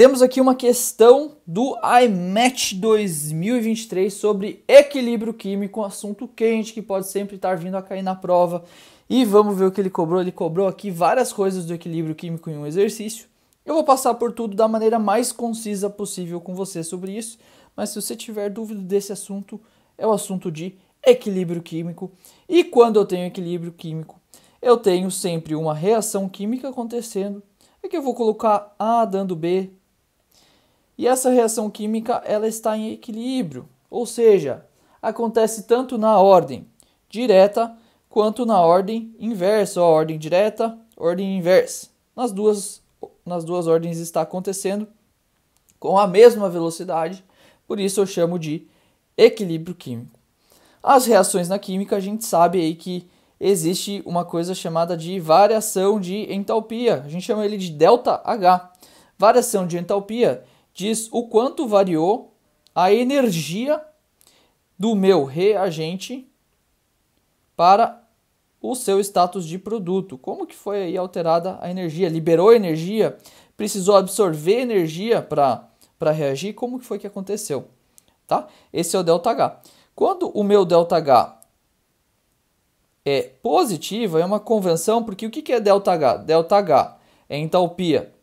Temos aqui uma questão do IMAT 2023 sobre equilíbrio químico, um assunto quente que pode sempre estar vindo a cair na prova. E vamos ver o que ele cobrou. Ele cobrou aqui várias coisas do equilíbrio químico em um exercício. Eu vou passar por tudo da maneira mais concisa possível com você sobre isso. Mas se você tiver dúvida desse assunto, é o assunto de equilíbrio químico. E quando eu tenho equilíbrio químico, eu tenho sempre uma reação química acontecendo. Aqui eu vou colocar A dando B. E essa reação química ela está em equilíbrio, ou seja, acontece tanto na ordem direta quanto na ordem inversa, ordem direta, ordem inversa. Nas duas ordens está acontecendo com a mesma velocidade, por isso eu chamo de equilíbrio químico. As reações na química, a gente sabe aí que existe uma coisa chamada de variação de entalpia, a gente chama ele de ΔH. Variação de entalpia diz o quanto variou a energia do meu reagente para o seu status de produto. Como que foi aí alterada a energia? Liberou energia? Precisou absorver energia para reagir? Como que foi que aconteceu? Tá? Esse é o ΔH. Quando o meu ΔH é positivo, é uma convenção, porque o que é ΔH? ΔH é entalpia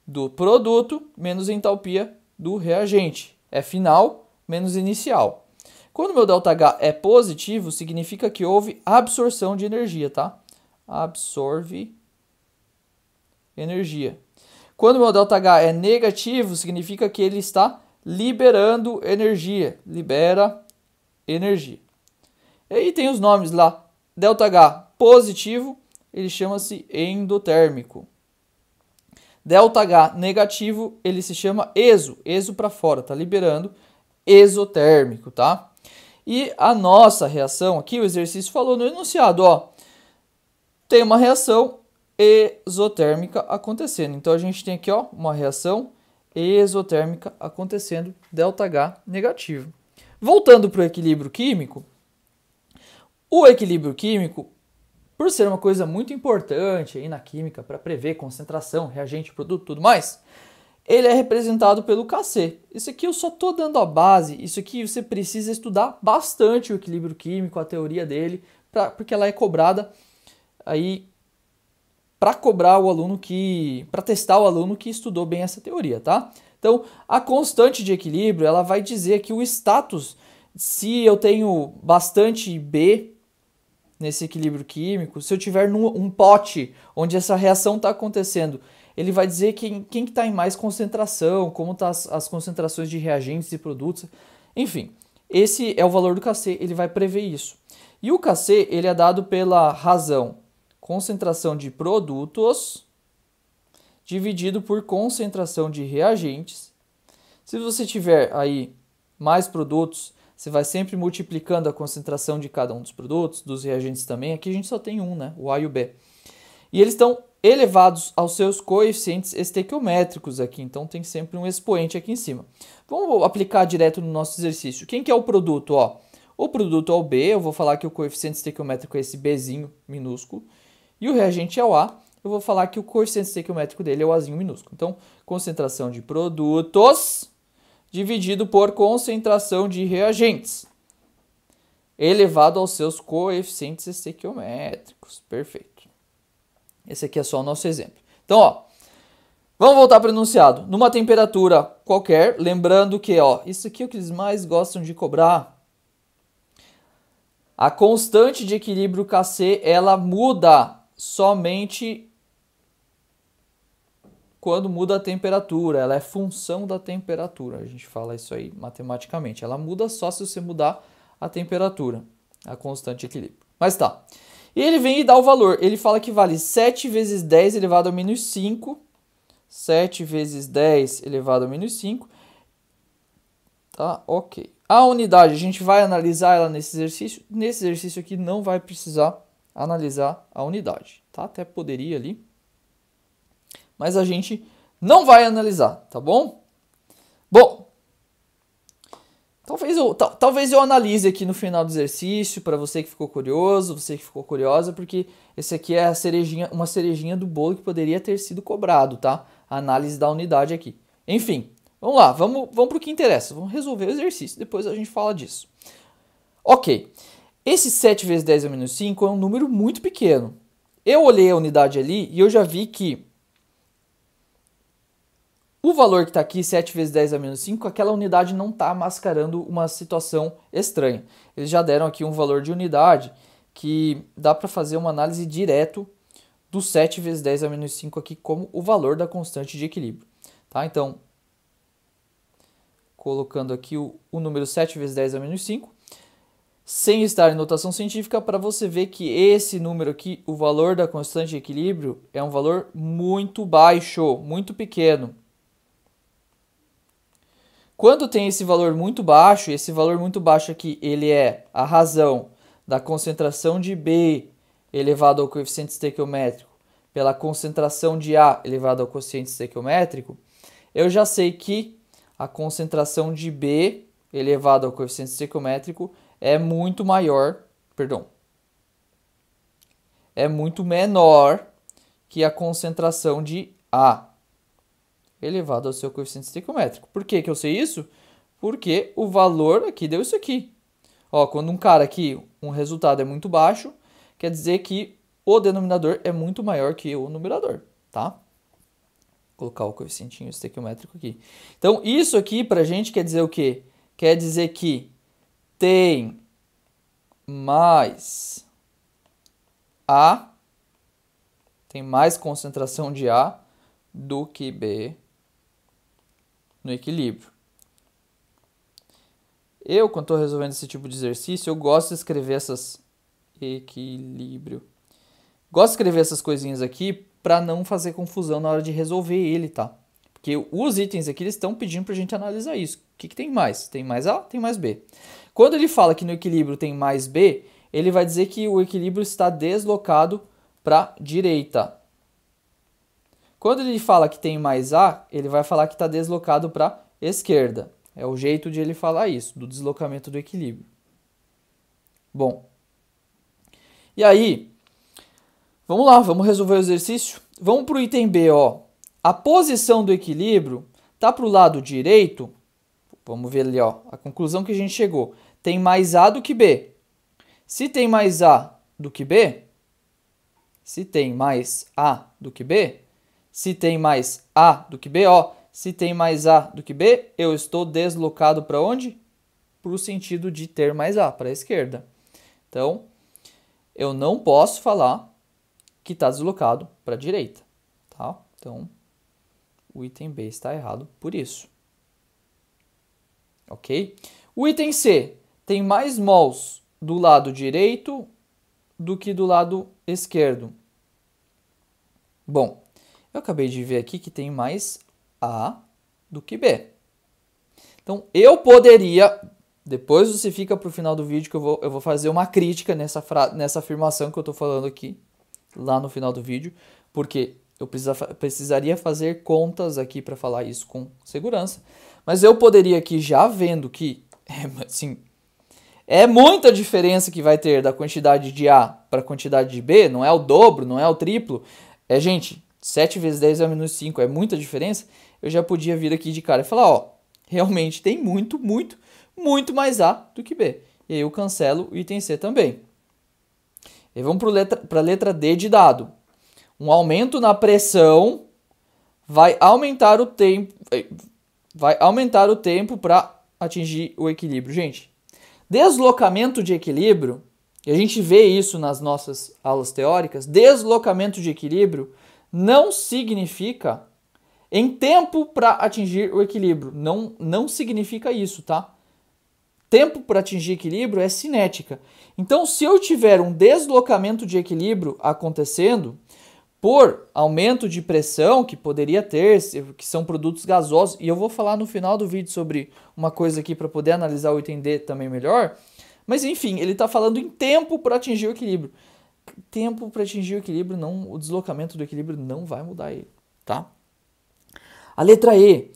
do produto menos entalpia do reagente. É final menos inicial. Quando meu ΔH é positivo, significa que houve absorção de energia, tá? Absorve energia. Quando meu ΔH é negativo, significa que ele está liberando energia. Libera energia. E aí tem os nomes lá. ΔH positivo, ele chama-se endotérmico. ΔH negativo, ele se chama exo para fora, tá liberando, exotérmico, tá? E a nossa reação aqui, o exercício falou no enunciado, ó, tem uma reação exotérmica acontecendo. Então a gente tem aqui, ó, uma reação exotérmica acontecendo, ΔH negativo. Voltando para o equilíbrio químico, o equilíbrio químico, por ser uma coisa muito importante aí na química para prever concentração, reagente, produto, tudo mais, ele é representado pelo Kc. Isso aqui eu só estou dando a base, isso aqui você precisa estudar bastante o equilíbrio químico, a teoria dele, porque ela é cobrada aí para cobrar o aluno para testar o aluno que estudou bem essa teoria, tá? Então, a constante de equilíbrio, ela vai dizer que o status, se eu tenho bastante B nesse equilíbrio químico, se eu tiver um pote onde essa reação está acontecendo, ele vai dizer quem está em mais concentração, como estão as concentrações de reagentes e produtos, enfim, esse é o valor do Kc, ele vai prever isso. E o Kc, ele é dado pela razão concentração de produtos dividido por concentração de reagentes. Se você tiver aí mais produtos, você vai sempre multiplicando a concentração de cada um dos produtos, dos reagentes também. Aqui a gente só tem um, né? O A e o B. E eles estão elevados aos seus coeficientes estequiométricos aqui. Então tem sempre um expoente aqui em cima. Vamos aplicar direto no nosso exercício. Quem que é o produto? Ó, o produto é o B. Eu vou falar que o coeficiente estequiométrico é esse Bzinho minúsculo. E o reagente é o A. Eu vou falar que o coeficiente estequiométrico dele é o Azinho minúsculo. Então, concentração de produtos dividido por concentração de reagentes, elevado aos seus coeficientes estequiométricos. Perfeito. Esse aqui é só o nosso exemplo. Então, ó, vamos voltar para o enunciado. Numa temperatura qualquer, lembrando que, ó, isso aqui é o que eles mais gostam de cobrar. A constante de equilíbrio Kc, ela muda somente quando muda a temperatura, ela é função da temperatura, a gente fala isso aí matematicamente, ela muda só se você mudar a temperatura, a constante de equilíbrio. Mas tá, e ele vem e dá o valor, ele fala que vale 7 vezes 10 elevado a menos 5, 7 vezes 10 elevado a menos 5, tá, ok. A unidade, a gente vai analisar ela nesse exercício aqui não vai precisar analisar a unidade, tá, até poderia ali, mas a gente não vai analisar, tá bom? Bom, talvez eu analise aqui no final do exercício, para você que ficou curioso, você que ficou curiosa, porque esse aqui é uma cerejinha do bolo que poderia ter sido cobrado, tá? A análise da unidade aqui. Enfim, vamos lá, vamos para o que interessa. Vamos resolver o exercício, depois a gente fala disso. Ok, esse 7 vezes 10 a menos 5 é um número muito pequeno. Eu olhei a unidade ali e eu já vi que o valor que está aqui, 7 vezes 10 a menos 5, aquela unidade não está mascarando uma situação estranha. Eles já deram aqui um valor de unidade que dá para fazer uma análise direto do 7 vezes 10 a menos 5 aqui como o valor da constante de equilíbrio. Tá? Então, colocando aqui o número 7 vezes 10 a menos 5, sem estar em notação científica, para você ver que esse número aqui, o valor da constante de equilíbrio, é um valor muito baixo, muito pequeno. Quando tem esse valor muito baixo, e esse valor muito baixo aqui, ele é a razão da concentração de B elevado ao coeficiente estequiométrico pela concentração de A elevado ao coeficiente estequiométrico, eu já sei que a concentração de B elevado ao coeficiente estequiométrico é muito menor que a concentração de A elevado ao seu coeficiente estequiométrico. Por que eu sei isso? Porque o valor aqui deu isso aqui. Ó, quando um cara aqui, um resultado é muito baixo, quer dizer que o denominador é muito maior que o numerador, tá? Vou colocar o coeficientinho estequiométrico aqui. Então, isso aqui pra gente quer dizer o quê? Quer dizer que tem mais A, tem mais concentração de A do que B no equilíbrio. Eu, quando estou resolvendo esse tipo de exercício, eu gosto de escrever Gosto de escrever essas coisinhas aqui para não fazer confusão na hora de resolver ele, tá? Porque os itens aqui eles estão pedindo para a gente analisar isso. O que tem mais? Tem mais A, tem mais B. Quando ele fala que no equilíbrio tem mais B, ele vai dizer que o equilíbrio está deslocado para a direita. Quando ele fala que tem mais A, ele vai falar que está deslocado para a esquerda. É o jeito de ele falar isso, do deslocamento do equilíbrio. Bom, e aí, vamos lá, vamos resolver o exercício? Vamos para o item B, ó. A posição do equilíbrio está para o lado direito. Vamos ver ali, ó, a conclusão que a gente chegou. Tem mais A do que B. Se tem mais A do que B, se tem mais A do que B, se tem mais A do que B, ó, se tem mais A do que B, eu estou deslocado para onde? Para o sentido de ter mais A, para a esquerda. Então, eu não posso falar que está deslocado para a direita, tá? Então, o item B está errado por isso. Ok? O item C tem mais mols do lado direito do que do lado esquerdo. Bom, eu acabei de ver aqui que tem mais A do que B. Então, eu poderia... Depois você fica para o final do vídeo que eu vou fazer uma crítica nessa afirmação que eu estou falando aqui, lá no final do vídeo, porque eu precisaria fazer contas aqui para falar isso com segurança. Mas eu poderia aqui, já vendo que assim, é muita diferença que vai ter da quantidade de A para a quantidade de B, não é o dobro, não é o triplo, gente, 7 vezes 10 é menos 5, é muita diferença, eu já podia vir aqui de cara e falar, ó, realmente tem muito mais A do que B. E aí eu cancelo o item C também. E vamos para a letra D de dado. Um aumento na pressão vai aumentar o tempo para atingir o equilíbrio. Gente, deslocamento de equilíbrio, e a gente vê isso nas nossas aulas teóricas, deslocamento de equilíbrio não significa em tempo para atingir o equilíbrio. Não significa isso, tá? Tempo para atingir equilíbrio é cinética. Então, se eu tiver um deslocamento de equilíbrio acontecendo por aumento de pressão que poderia ter, que são produtos gasosos, e eu vou falar no final do vídeo sobre uma coisa aqui para poder analisar o item D também melhor, mas enfim, ele está falando em tempo para atingir o equilíbrio. Tempo para atingir o equilíbrio, o deslocamento do equilíbrio não vai mudar ele, tá? A letra E.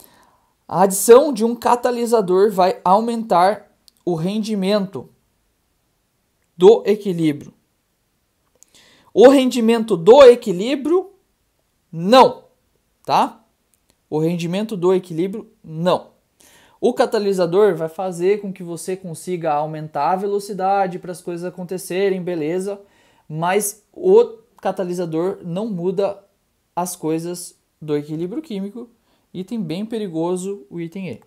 A adição de um catalisador vai aumentar o rendimento do equilíbrio. O rendimento do equilíbrio, não, tá? O rendimento do equilíbrio, não. O catalisador vai fazer com que você consiga aumentar a velocidade para as coisas acontecerem, beleza, mas o catalisador não muda as coisas do equilíbrio químico. Item bem perigoso, o item E.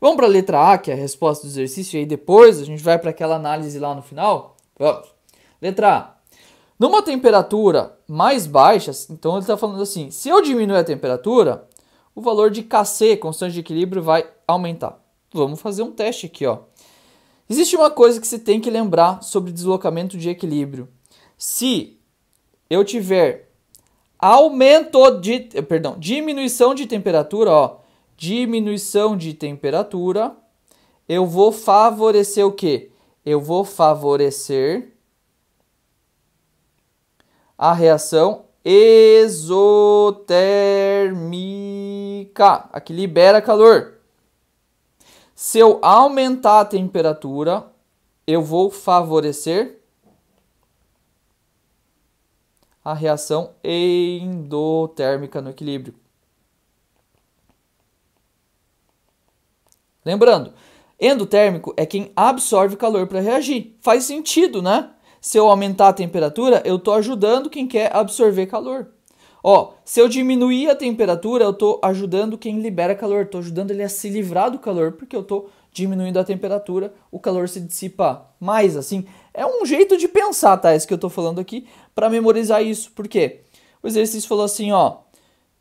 Vamos para a letra A, que é a resposta do exercício, e aí depois a gente vai para aquela análise lá no final. Vamos. Letra A. Numa temperatura mais baixa, então ele está falando assim, se eu diminuir a temperatura, o valor de Kc, constante de equilíbrio, vai aumentar. Vamos fazer um teste aqui, ó. Existe uma coisa que você tem que lembrar sobre deslocamento de equilíbrio. Se eu tiver diminuição de temperatura, ó, diminuição de temperatura, eu vou favorecer o quê? Eu vou favorecer a reação exotérmica, a que libera calor. Se eu aumentar a temperatura, eu vou favorecer a reação endotérmica no equilíbrio. Lembrando, endotérmico é quem absorve calor para reagir. Faz sentido, né? Se eu aumentar a temperatura, eu estou ajudando quem quer absorver calor. Ó, se eu diminuir a temperatura, eu estou ajudando quem libera calor. Estou ajudando ele a se livrar do calor, porque eu estou diminuindo a temperatura, o calor se dissipa mais, assim. É um jeito de pensar, tá? Esse que eu estou falando aqui, para memorizar isso. Por quê? O exercício falou assim, ó.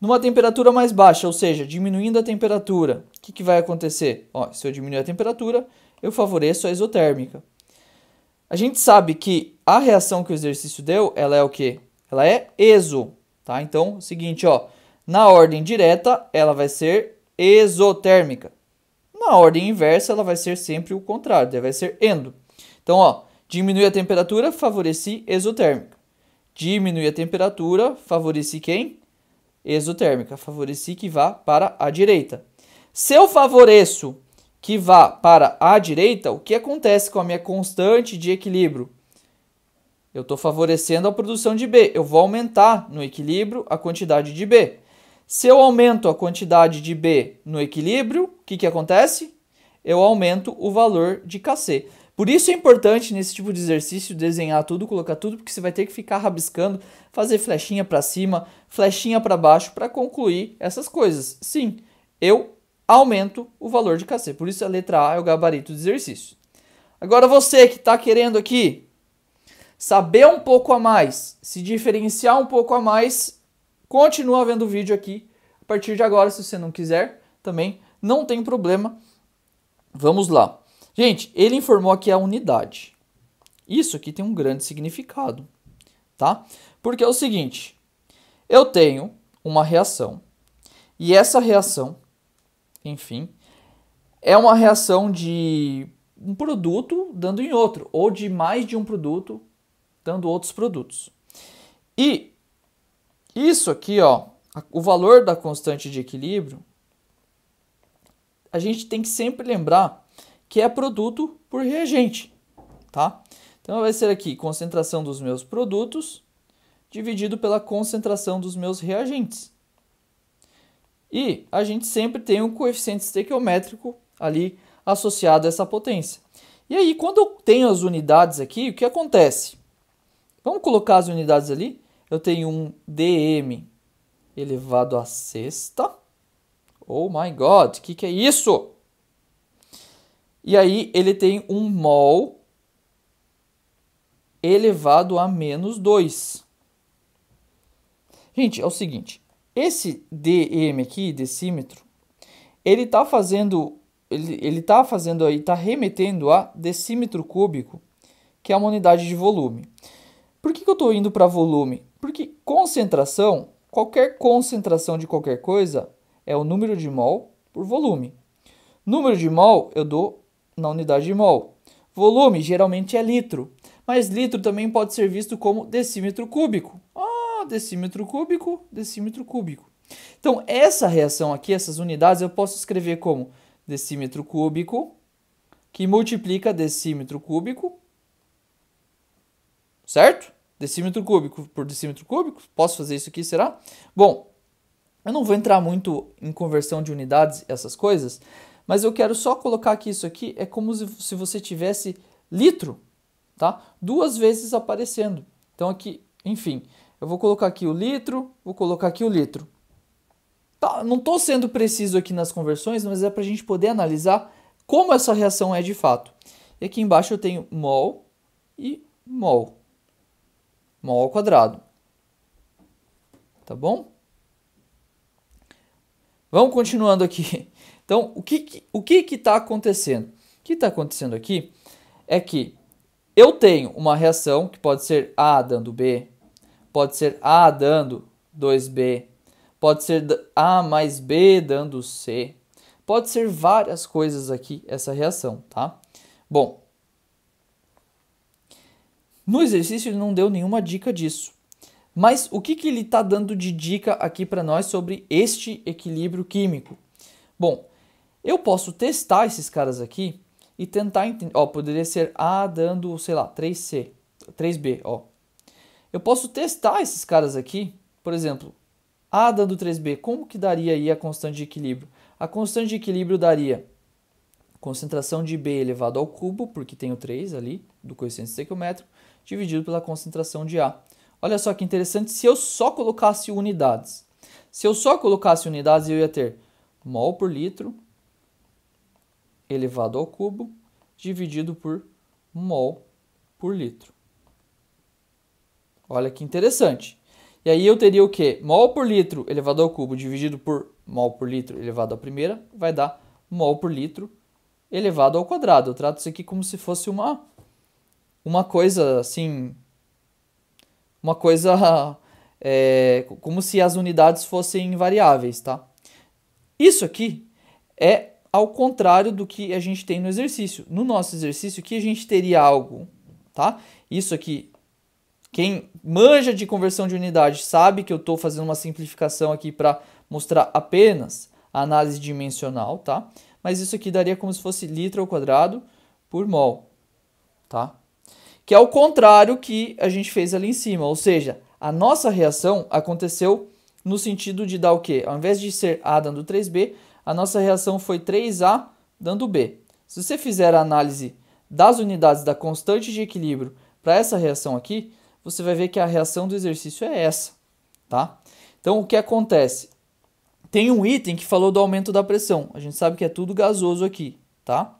Numa temperatura mais baixa, ou seja, diminuindo a temperatura, o que vai acontecer? Ó, se eu diminuir a temperatura, eu favoreço a exotérmica. A gente sabe que a reação que o exercício deu, ela é o quê? Ela é exo, tá? Então, é o seguinte, ó, na ordem direta, ela vai ser exotérmica. Na ordem inversa, ela vai ser sempre o contrário, vai ser endo. Então, ó, diminui a temperatura, favoreci exotérmica. Diminui a temperatura, favoreci quem? Exotérmica. Favoreci que vá para a direita. Se eu favoreço que vá para a direita, o que acontece com a minha constante de equilíbrio? Eu estou favorecendo a produção de B. Eu vou aumentar no equilíbrio a quantidade de B. Se eu aumento a quantidade de B no equilíbrio, o que acontece? Eu aumento o valor de Kc. Por isso é importante nesse tipo de exercício desenhar tudo, colocar tudo, porque você vai ter que ficar rabiscando, fazer flechinha para cima, flechinha para baixo para concluir essas coisas. Sim, eu aumento o valor de Kc. Por isso a letra A é o gabarito do exercício. Agora você que está querendo aqui saber um pouco a mais, se diferenciar um pouco a mais, continua vendo o vídeo aqui. A partir de agora, se você não quiser, também não tem problema. Vamos lá. Gente, ele informou aqui a unidade. Isso aqui tem um grande significado, tá? Porque é o seguinte, eu tenho uma reação, e essa reação, enfim, é uma reação de um produto dando em outro, ou de mais de um produto dando outros produtos. E isso aqui, ó, o valor da constante de equilíbrio, a gente tem que sempre lembrar que é produto por reagente, tá? Então vai ser aqui concentração dos meus produtos dividido pela concentração dos meus reagentes. E a gente sempre tem um coeficiente estequiométrico ali associado a essa potência. E aí, quando eu tenho as unidades aqui, o que acontece? Vamos colocar as unidades ali. Eu tenho um dm elevado à sexta. Oh my God, o que é isso? E aí ele tem um mol elevado a menos 2. Gente, é o seguinte. Esse dm aqui, decímetro, ele está fazendo aí, está remetendo a decímetro cúbico, que é uma unidade de volume. Por que eu estou indo para volume? Porque concentração, qualquer concentração de qualquer coisa é o número de mol por volume. Número de mol eu dou na unidade de mol. Volume geralmente é litro, mas litro também pode ser visto como decímetro cúbico. Decímetro cúbico, decímetro cúbico. Então, essa reação aqui, essas unidades, eu posso escrever como decímetro cúbico, que multiplica decímetro cúbico, certo? Decímetro cúbico por decímetro cúbico. Posso fazer isso aqui, será? Bom, Eu não vou entrar muito em conversão de unidades, essas coisas, mas eu quero só colocar que isso aqui é como se você tivesse litro, tá? Duas vezes aparecendo. Então aqui, enfim, eu vou colocar aqui o litro, vou colocar aqui o litro. Tá, não estou sendo preciso aqui nas conversões, mas é para a gente poder analisar como essa reação é de fato. E aqui embaixo eu tenho mol e mol. Mol ao quadrado. Tá bom? Vamos continuando aqui. Então, o que está acontecendo? O que está acontecendo aqui é que eu tenho uma reação que pode ser A dando B, pode ser A dando 2B, pode ser A mais B dando C, pode ser várias coisas aqui essa reação, tá? Bom, no exercício ele não deu nenhuma dica disso. Mas o que ele está dando de dica aqui para nós sobre este equilíbrio químico? Bom, eu posso testar esses caras aqui e tentar entender. Ó, poderia ser A dando, sei lá, 3C, 3B, ó. Eu posso testar esses caras aqui, por exemplo, A dando 3B, como que daria aí a constante de equilíbrio? A constante de equilíbrio daria concentração de B elevado ao cubo, porque tem o 3 ali, do coeficiente estequiométrico, dividido pela concentração de A. Olha só que interessante, se eu só colocasse unidades. Se eu só colocasse unidades, eu ia ter mol por litro elevado ao cubo dividido por mol por litro. Olha que interessante. E aí eu teria o quê? Mol por litro elevado ao cubo dividido por mol por litro elevado à primeira vai dar mol por litro elevado ao quadrado. Eu trato isso aqui como se fosse uma coisa assim... Uma coisa como se as unidades fossem variáveis, tá? Isso aqui é ao contrário do que a gente tem no exercício. No nosso exercício aqui a gente teria algo, tá? Isso aqui, quem manja de conversão de unidade sabe que eu estou fazendo uma simplificação aqui para mostrar apenas a análise dimensional, tá? Mas isso aqui daria como se fosse litro ao quadrado por mol, tá? Que é o contrário que a gente fez ali em cima, ou seja, a nossa reação aconteceu no sentido de dar o quê? Ao invés de ser A dando 3B, a nossa reação foi 3A dando B. Se você fizer a análise das unidades da constante de equilíbrio para essa reação aqui, você vai ver que a reação do exercício é essa, tá? Então, o que acontece? Tem um item que falou do aumento da pressão. A gente sabe que é tudo gasoso aqui, tá?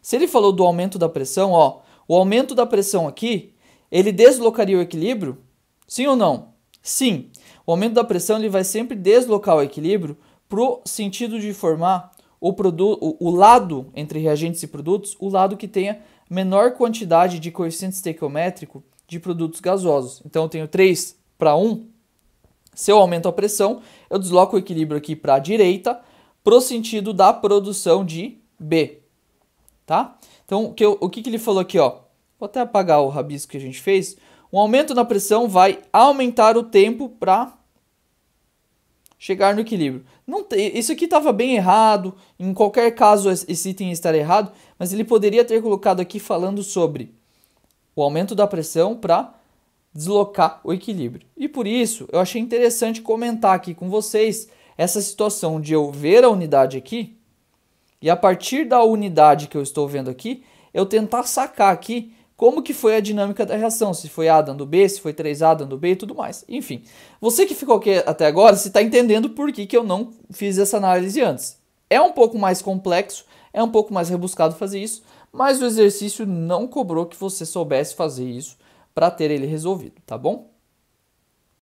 Se ele falou do aumento da pressão, ó, o aumento da pressão aqui, ele deslocaria o equilíbrio? Sim ou não? Sim. O aumento da pressão ele vai sempre deslocar o equilíbrio para o sentido de formar o lado entre reagentes e produtos, o lado que tenha menor quantidade de coeficiente estequiométrico de produtos gasosos. Então eu tenho 3 para 1. Se eu aumento a pressão, eu desloco o equilíbrio aqui para a direita, para o sentido da produção de B. Tá? Então, o que ele falou aqui, ó? Vou até apagar o rabisco que a gente fez. Um aumento na pressão vai aumentar o tempo para chegar no equilíbrio. Isso aqui estava bem errado. Em qualquer caso, esse item estaria errado. Mas ele poderia ter colocado aqui falando sobre o aumento da pressão para deslocar o equilíbrio. E por isso, eu achei interessante comentar aqui com vocês essa situação de eu ver a unidade aqui e a partir da unidade que eu estou vendo aqui, eu tentar sacar aqui como que foi a dinâmica da reação, se foi A dando B, se foi 3A dando B e tudo mais. Enfim, você que ficou aqui até agora, você está entendendo por que eu não fiz essa análise antes. É um pouco mais complexo, é um pouco mais rebuscado fazer isso, mas o exercício não cobrou que você soubesse fazer isso para ter ele resolvido, tá bom?